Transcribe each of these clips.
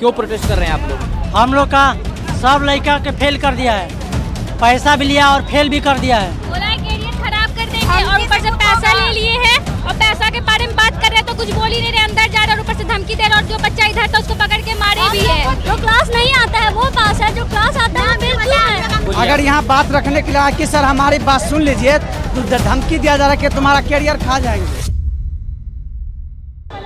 क्यों प्रोटेस्ट कर रहे हैं आप लोग? हम लोग का सब लड़का के फेल कर दिया है, पैसा भी लिया और फेल भी कर दिया है। बोला है कैरियर खराब कर देंगे और ऊपर से पैसा ले लिए हैं और पैसा के बारे में बात कर रहे हैं तो कुछ बोल ही नहीं रहे, अंदर जा रहे और ऊपर से धमकी दे रहे और जो बच्चा इधर था उसको पकड़ के मारे भी है। जो क्लास नहीं आता है वो पास है, जो क्लास आता है बिल्कुल है। अगर यहाँ बात रखने के लिए आए कि सर हमारी बात सुन लीजिए, तो धमकी दिया जा रहा है कि तुम्हारा कैरियर खा जाएंगे।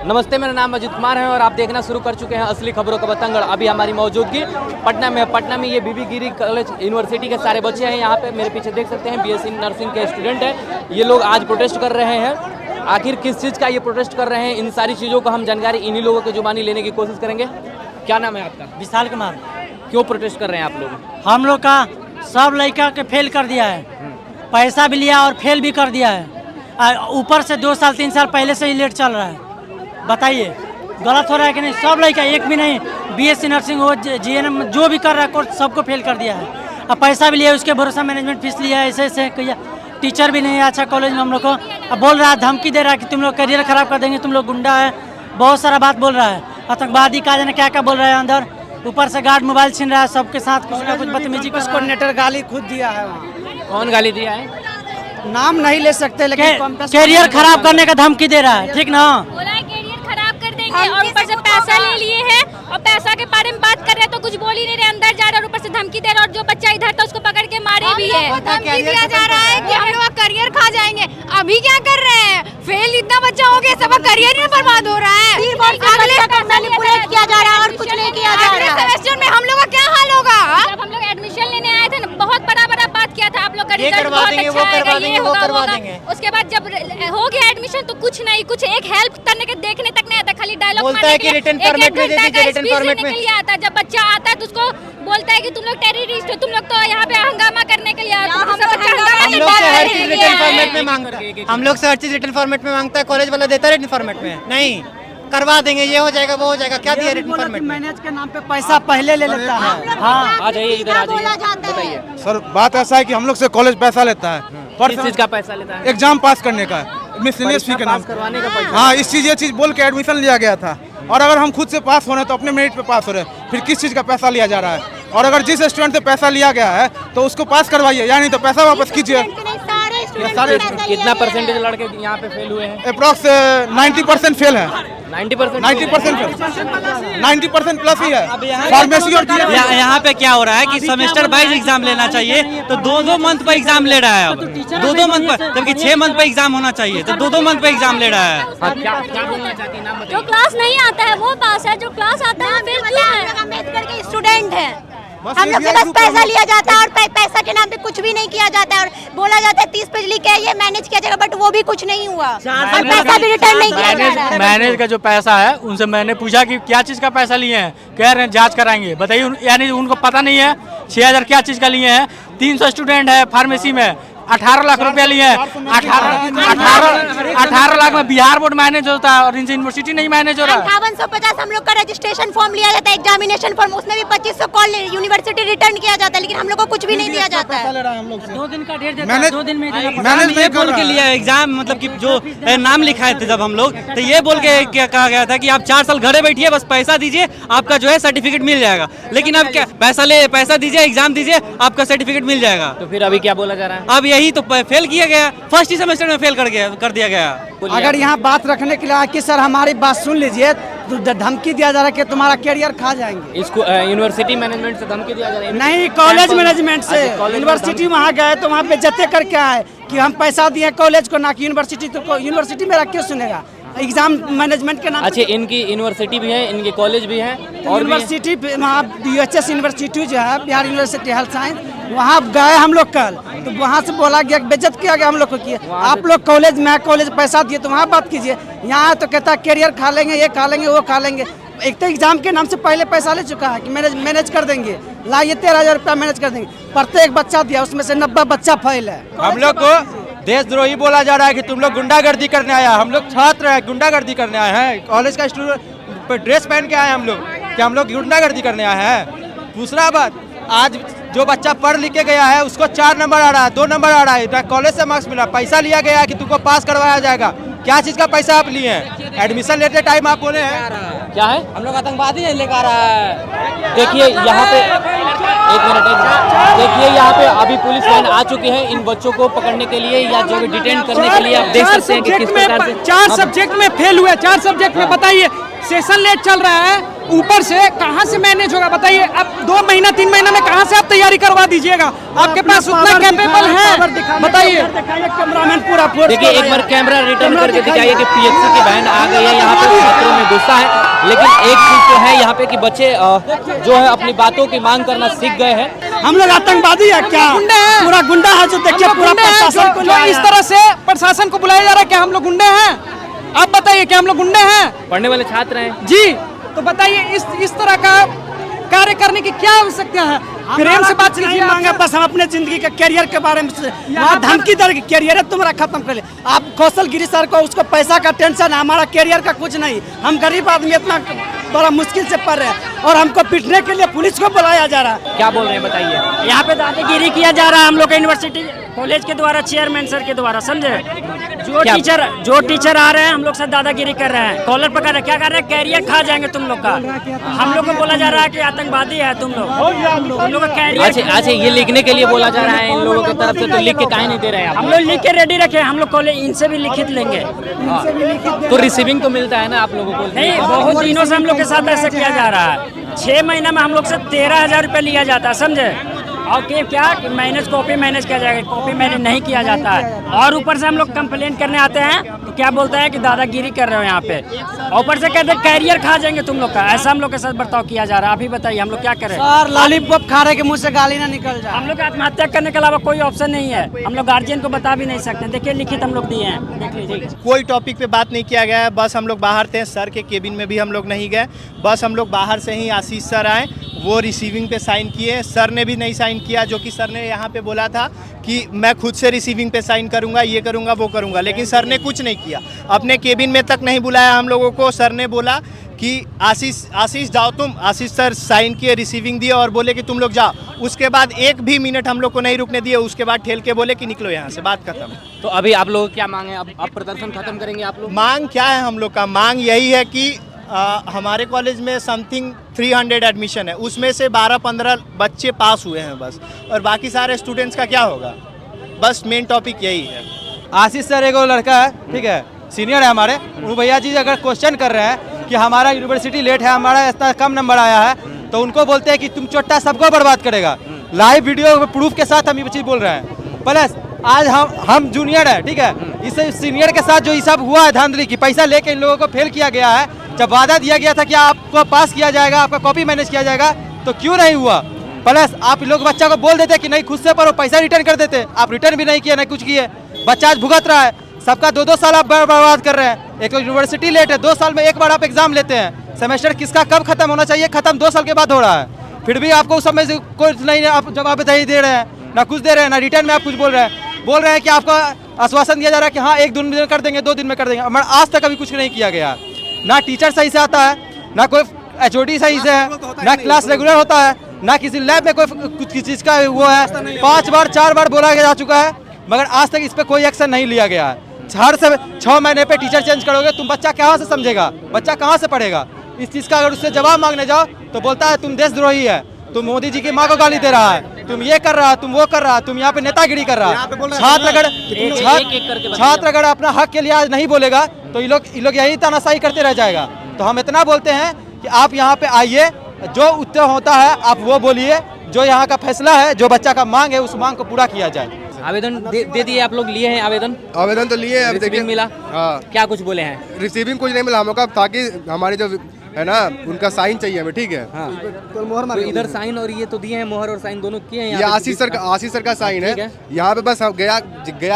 नमस्ते, मेरा नाम अजित कुमार है और आप देखना शुरू कर चुके हैं असली खबरों का बतंगड़। अभी हमारी मौजूदगी पटना में है। पटना में ये बीबी गिरी कॉलेज यूनिवर्सिटी के सारे बच्चे हैं। यहाँ पे मेरे पीछे देख सकते हैं बीएससी नर्सिंग के स्टूडेंट हैं। ये लोग आज प्रोटेस्ट कर रहे हैं। आखिर किस चीज़ का ये प्रोटेस्ट कर रहे हैं, इन सारी चीज़ों को हम जानकारी इन्हीं लोगों की जुबानी लेने की कोशिश करेंगे। क्या नाम है आपका? विशाल कुमार। क्यों प्रोटेस्ट कर रहे हैं आप लोग? हम लोग का सब लड़का के फेल कर दिया है, पैसा भी लिया और फेल भी कर दिया है। ऊपर से 2 साल 3 साल पहले से ही लेट चल रहा है। बताइए गलत हो रहा है कि नहीं? सब लड़का एक भी नहीं, बीएससी नर्सिंग हो जीएनएम जो भी कर रहा है कोर्स सबको फेल कर दिया है। अब पैसा भी लिया, उसके भरोसा मैनेजमेंट फीस लिया है, ऐसे ऐसे किया। टीचर भी नहीं है अच्छा कॉलेज में हम लोग को। अब बोल रहा है, धमकी दे रहा है कि तुम लोग करियर खराब कर देंगे, तुम लोग गुंडा है, बहुत सारा बात बोल रहा है। आतंकवादी का जाने क्या क्या बोल रहा है अंदर। ऊपर से गार्ड मोबाइल छीन रहा है, सबके साथ कुछ ना कुछ बदतमीजी कर रहा है। नेटर गाली खुद दिया है वहाँ। कौन गाली दिया है? नाम नहीं ले सकते, लेकिन कैरियर खराब करने का धमकी दे रहा है, ठीक ना? बोला है कैरियर खराब कर देंगे और ऊपर से पैसा ले लिए हैं और पैसा के बारे में बात कर रहे हैं तो कुछ बोल ही नहीं रहे, अंदर जा रहे और ऊपर से धमकी दे रहे और जो बच्चा इधर था उसको पकड़ के मारे भी है। धमकी दिया जा रहा है कि हम लोग का करियर खा जाएंगे। अभी क्या कर रहे हैं? फेल इतना बच्चा हो गया, सबका करियर ही बर्बाद हो रहा है। अगले मैनिपुलेट किया जा रहा है और कुछ नहीं किया जा अगले रहा है। सेमेस्टर में हम लोग का क्या हाल होगा? जब हम लोग एडमिशन लेने आए थे ना, बहुत बड़ा बात किया था आप लोग का रिजल्ट बहुत अच्छा आएगा, ये होगा वो होगा। उसके बाद जब हो गया एडमिशन तो कुछ नहीं, कुछ एक हेल्प करने के देखने तक नहीं आता, खाली डायलॉग बोलता है कि रिटर्न फॉर्मेट में दे दीजिए, रिटर्न फॉर्मेट में आता है। जब बच्चा आता है तो उसको बोलता है कि तुम लोग टेररिस्ट हो, तुम लोग तो यहाँ पे हंगामा करने के लिए आए हो। हम लोग से हर चीज रिटर्न फॉर्मेट में मांगता है। हम लोग से हर चीज रिटर्न फॉर्मेट में मांगता है। कॉलेज वाला देता है रिटर्न फॉर्मेट में? नहीं, करवा देंगे, ये हो जाएगा वो हो जाएगा। क्या दिया रिटर्न फॉर्मेट में? मैनेज के नाम पे पैसा पहले ले लेता है। हाँ, आ जाइए इधर, आ जाइए, बताइए सर। बात ऐसा है कि हम लोग से कॉलेज पैसा लेता है, किस चीज़ का पैसा लेता है? एग्जाम पास करने का, मिसलेनियस फी के नाम करवाने का पैसा। हाँ, इस चीज ये चीज बोल के एडमिशन लिया गया था। और अगर हम खुद से पास हो रहे हैं तो अपने मेरिट पे पास हो रहे हैं, फिर किस चीज का पैसा लिया जा रहा है? और अगर जिस स्टूडेंट से पैसा लिया गया है तो उसको पास करवाइए, या नहीं तो पैसा वापस कीजिए। कितना परसेंटेज लड़के यहाँ पे फेल हुए हैं? अप्रॉक्स 90% फेल है। 90% 90% फेल, 90% प्लस ही है। फार्मेसी और यहाँ पे क्या हो रहा है कि सेमेस्टर वाइज एग्जाम लेना चाहिए तो 2-2 मंथ पर एग्जाम ले रहा है। अब 2-2 मंथ पर, जबकि 6 मंथ पर एग्जाम होना चाहिए तो 2-2 मंथ पर एग्जाम ले रहा है। क्या बोलना चाहती है? नाम बताइए। जो क्लास नहीं आता है वो पास है, जो क्लास आता है बिल्कुल है। अम्बेडकर के स्टूडेंट हैं। हम लोग से बस पैसा लिया जाता है और पैसा के नाम पे कुछ भी नहीं किया जाता है और बोला जाता है 30 पेज लिख के ये मैनेज किया जाएगा, बट वो भी कुछ नहीं हुआ और पैसा भी रिटर्न नहीं किया जा रहा है। मैनेज का जो पैसा है उनसे मैंने पूछा कि क्या चीज़ का पैसा लिए हैं, कह रहे हैं जांच कराएंगे। बताइए, यानी उनको पता नहीं है 6000 क्या चीज़ का लिए हैं। 300 स्टूडेंट है फार्मेसी में, 18 लाख रुपया लिए हैं। 18 लाख में बिहार बोर्ड मैनेज होता है और इनसे यूनिवर्सिटी नहीं मैनेज हो रहा है। 5850 हम लोग का रजिस्ट्रेशन फॉर्म लिया जाता है, एग्जामिनेशन फॉर्म, उसमें भी 2500 कॉल यूनिवर्सिटी रिटर्न किया जाता है, लेकिन हम लोग को कुछ भी नहीं दिया जाता है। 2 दिन का डेट देता है, 2 दिन में देना पड़ता है। मैंने ये बोल के लिया एग्जाम, मतलब कि जो नाम लिखाए थे जब हम लोग, तो ये बोल के क्या कहा गया था कि आप 4 साल घरे बैठिए, बस पैसा दीजिए, आपका जो है सर्टिफिकेट मिल जाएगा। लेकिन अब क्या, पैसा दीजिए, एग्जाम दीजिए, आपका सर्टिफिकेट मिल जाएगा। तो फिर अभी क्या बोला जा रहा है? अब यही तो फेल किया गया, फर्स्ट ही सेमेस्टर में फेल कर दिया गया। अगर यहाँ बात रखने के लिए आए कि सर हमारी बात सुन लीजिए, तो धमकी दिया जा रहा है कि तुम्हारा कैरियर खा जाएंगे। इसको यूनिवर्सिटी मैनेजमेंट से धमकी दिया जा रहा है? नहीं, कॉलेज मैनेजमेंट से। यूनिवर्सिटी वहाँ गए तो वहाँ पे जते करके आए कि हम पैसा दिए कॉलेज को, ना कि यूनिवर्सिटी। तो यूनिवर्सिटी मेरा क्यों सुनेगा? एग्जाम मैनेजमेंट के नाम। अच्छा, इनकी यूनिवर्सिटी भी है, इनके कॉलेज भी है और यूनिवर्सिटी वहाँ UHS यूनिवर्सिटी जो है, बिहार यूनिवर्सिटी हेल्थ साइंस, वहाँ गए हम लोग कल, तो वहाँ से बोला गया, बेइज्जत किया गया हम लोग को। किया आप लोग कॉलेज में, कॉलेज पैसा दिए तो वहाँ बात कीजिए। यहाँ तो कहता है कैरियर खा लेंगे, ये खा लेंगे, वो खा लेंगे। एक तो एग्जाम के नाम से पहले पैसा ले चुका है कि मैनेज कर देंगे, लाइए 13,000 रुपया मैनेज कर देंगे। प्रत्येक बच्चा दिया, उसमें से 90 बच्चा फेल है। हम लोग को देशद्रोही बोला जा रहा है कि तुम लोग गुंडागर्दी करने आया। हम लोग छात्र हैं, गुंडागर्दी करने आए हैं? कॉलेज का स्टूडेंट ड्रेस पहन के आए हम लोग, क्या हम लोग गुंडागर्दी करने आए हैं? दूसरा बात, आज जो बच्चा पढ़ लिख के गया है उसको 4 नंबर आ रहा है, 2 नंबर आ रहा है, कॉलेज से मार्क्स मिला, पैसा लिया गया है कि तुमको पास करवाया जाएगा, क्या चीज़ का पैसा आप लिए हैं? एडमिशन लेते टाइम आप बोले हैं क्या है? हम लोग आतंकवादी है लेकर आ रहा है। देखिए यहाँ पे एक मिनट देखिए यहाँ पे अभी पुलिस लाइन आ चुकी है इन बच्चों को पकड़ने के लिए या जो भी डिटेन करने के लिए। आप देख सकते हैं कि किस प्रकार से 4 सब्जेक्ट में फेल हुए, 4 सब्जेक्ट में बताइए सेशन लेट चल रहा है, ऊपर से कहाँ से मैनेज होगा बताइए। अब 2 महीना 3 महीना में कहाँ से आप तैयारी करवा दीजिएगा? आपके पास उतना कैपेबल है बताइए। कैमरामैन पूरा देखिए एक बार कैमरा रिटर्न करके दिखाइए कि पीएचसी की बहन आ गई है यहाँ पे, छात्रों में गुस्सा है। लेकिन एक चीज तो है यहाँ पे कि बच्चे जो है अपनी बातों की मांग करना सीख गए हैं। हम लोग आतंकवादी है क्या? पूरा गुंडा है जो देखिए पूरा प्रशासन को जो इस तरह से प्रशासन को बुलाया जा रहा है, क्या हम लोग गुंडे हैं? आप बताइए क्या हम लोग गुंडे हैं? पढ़ने वाले छात्र हैं जी, तो बताइए इस तरह का कार्य करने की क्या आवश्यकता है? प्रेम से बात कीजिए। मांगे बस हम अपने जिंदगी के करियर के बारे में वहाँ धमकी दर करियर है तुम्हारा खत्म कर ले। आप कौशल गिरी सर को उसको पैसा का टेंशन है, हमारा करियर का कुछ नहीं। हम गरीब आदमी इतना बड़ा मुश्किल से पढ़ रहे हैं और हमको पीटने के लिए पुलिस को बुलाया जा रहा है। क्या बोल रहे हैं बताइए? यहाँ पे दादागिरी किया जा रहा है हम लोग का यूनिवर्सिटी कॉलेज के द्वारा, चेयरमैन सर के द्वारा, समझे? जो टीचर आ रहे हैं हम लोग से दादागिरी कर रहे हैं, कॉलर पकड़ रहे हैं। क्या कर रहे हैं? कैरियर खा जाएंगे तुम लोग का। हम लोग को बोला जा रहा है कि आतंकवादी है तुम लोग का कैरियर। अच्छा ये लिखने के लिए बोला जा रहा है इन लोगों की तरफ से, तो लिख के काहे नहीं दे रहे हैं? हम लोग लिख के रेडी रखे, हम लोग कॉलेज इनसे भी लिखित लेंगे। तो रिसीविंग तो मिलता है ना आप लोगों को? नहीं, बहुत दिनों से हम लोग के साथ ऐसा किया जा रहा है। 6 महीना में हम लोग से 13,000 रुपये लिया जाता है, समझे? और क्या मैनेज कॉपी मैनेज किया जाएगा, कॉपी मैनेज नहीं किया जाता है। और ऊपर से हम लोग कंप्लेंट करने आते हैं तो क्या बोलता है कि दादागिरी कर रहे हो यहाँ पे, ऊपर से कहते हैं कैरियर खा जाएंगे तुम लोग का। ऐसा हम लोग के साथ बर्ताव किया जा रहा है। आप ही बताइए हम लोग क्या करें? सर लॉलीपॉप खा रहे के मुंह से गाली ना निकल जाए। हम लोग आत्महत्या करने के अलावा कोई ऑप्शन नहीं है। हम लोग गार्जियन को बता भी नहीं सकते। देखिए लिखित हम लोग दिए हैं, देख लीजिए। कोई टॉपिक पे बात नहीं किया गया है, बस हम लोग बाहर थे। सर के केबिन में भी हम लोग नहीं गए, बस हम लोग बाहर से ही आशीष सर आए, वो रिसीविंग पे साइन किए। सर ने भी नहीं साइन किया, जो कि सर ने यहाँ पे बोला था कि मैं खुद से रिसीविंग पे साइन करूँगा, ये करूँगा वो करूँगा, लेकिन सर ने कुछ नहीं किया। अपने केबिन में तक नहीं बुलाया हम लोगों को। सर ने बोला कि आशीष जाओ तुम। आशीष सर साइन किए, रिसीविंग दिए और बोले कि तुम लोग जाओ। उसके बाद 1 भी मिनट हम लोग को नहीं रुकने दिए। उसके बाद ठेल के बोले कि निकलो यहाँ से, बात खत्म। तो अभी आप लोग क्या मांगे? अब प्रदर्शन खत्म करेंगे आप लोग? मांग क्या है हम लोग का? मांग यही है कि हमारे कॉलेज में समथिंग 300 एडमिशन है, उसमें से 12-15 बच्चे पास हुए हैं बस, और बाकी सारे स्टूडेंट्स का क्या होगा? बस मेन टॉपिक यही है। आशीष सर एक लड़का है, ठीक है, सीनियर है हमारे। वो भैया जी अगर क्वेश्चन कर रहे हैं कि हमारा यूनिवर्सिटी लेट है, हमारा इतना कम नंबर आया है, तो उनको बोलते हैं कि तुम चोट्टा सबको बर्बाद करेगा। लाइव वीडियो प्रूफ के साथ हम ये चीज़ बोल रहे हैं। प्लस आज हम जूनियर है, ठीक है, इस सीनियर के साथ जो ये सब हुआ है धांधली की, पैसा लेके इन लोगों को फेल किया गया है। जब वादा दिया गया था कि आपको पास किया जाएगा, आपका कॉपी मैनेज किया जाएगा, तो क्यों नहीं हुआ? प्लस आप लोग बच्चा को बोल देते कि नहीं खुद से पढ़ो, पैसा रिटर्न कर देते। आप रिटर्न भी नहीं किए, नहीं कुछ किए। बच्चा आज भुगत रहा है। सबका 2-2 साल आप बर्बाद कर रहे हैं। एक यूनिवर्सिटी लेट है, 2 साल में एक बार आप एग्जाम लेते हैं। सेमेस्टर किसका कब खत्म होना चाहिए, खत्म 2 साल के बाद हो रहा है। फिर भी आपको उस समय से कुछ नहीं, आप जवाब नहीं दे रहे हैं, ना कुछ दे रहे हैं, ना रिटर्न में आप कुछ बोल रहे हैं कि आपको आश्वासन दिया जा रहा है कि हाँ 1 दिन में कर देंगे, 2 दिन में कर देंगे। मगर आज तक अभी कुछ नहीं किया गया। ना टीचर सही से आता है, ना कोई HOD सही से है, ना क्लास रेगुलर होता है, ना किसी लैब में कोई कुछ चीज़ का वो है। 5 बार 4 बार बोला जा चुका है, मगर आज तक इस पर कोई एक्शन नहीं लिया गया है। हर से 6 महीने पे टीचर चेंज करोगे, तुम बच्चा कहाँ से समझेगा, बच्चा कहाँ से पढ़ेगा? इस चीज़ का अगर उससे जवाब मांगने जाओ तो बोलता है तुम देशद्रोही है, तुम मोदी जी की माँ को गाली दे रहा है, तुम ये कर रहा है, तुम वो कर रहा है, तुम यहाँ पे नेतागिरी कर रहा है। छात्र अगर अपना हक के लिए आज नहीं बोलेगा तो ये लोग यही तानाशाही करते रह जाएगा। तो हम इतना बोलते हैं कि आप यहाँ पे आइए, जो उत्तर होता है आप वो बोलिए, जो यहाँ का फैसला है, जो बच्चा का मांग है, उस मांग को पूरा किया जाए। आवेदन दे दिए आप लोग? लिए हैं आवेदन? आवेदन तो लिए हैं, अब देखिए मिला। हाँ, क्या कुछ बोले हैं? रिसीविंग कुछ नहीं मिला हम लोग का, ताकि हमारे जो है ना उनका साइन चाहिए हमें, ठीक है। हाँ। तो इधर साइन और ये तो दिए हैं, मोहर और साइन दोनों किए हैं। ये आशीष सर का साइन है। यहाँ पे बस हम गया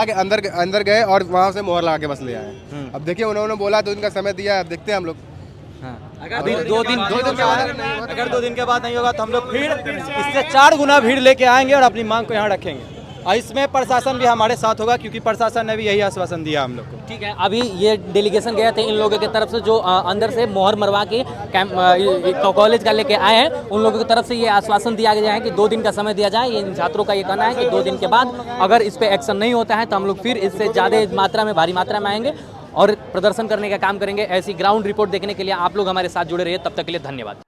के अंदर गए और वहाँ से मोहर लगा के बस ले आए। अब देखिए उन्होंने बोला 2 दिन का समय दिया है, अब देखते हैं हम लोग। अभी 2 दिन के बाद अगर 2 दिन के बाद नहीं होगा तो हम लोग भीड़ इससे 4 गुना भीड़ लेके आएंगे और अपनी मांग को यहाँ रखेंगे। और इसमें प्रशासन भी हमारे साथ होगा, क्योंकि प्रशासन ने भी यही आश्वासन दिया हम लोग को। ठीक है, अभी ये डेलीगेशन गए थे इन लोगों की तरफ से जो अंदर से मोहर मरवा के कॉलेज का लेके आए हैं, उन लोगों की तरफ से ये आश्वासन दिया गया है कि 2 दिन का समय दिया जाए। ये इन छात्रों का ये कहना है कि 2 दिन के बाद अगर इस पर एक्शन नहीं होता है तो हम लोग फिर इससे ज़्यादा मात्रा में, भारी मात्रा में आएंगे और प्रदर्शन करने का काम करेंगे। ऐसी ग्राउंड रिपोर्ट देखने के लिए आप लोग हमारे साथ जुड़े रहिए। तब तक के लिए धन्यवाद।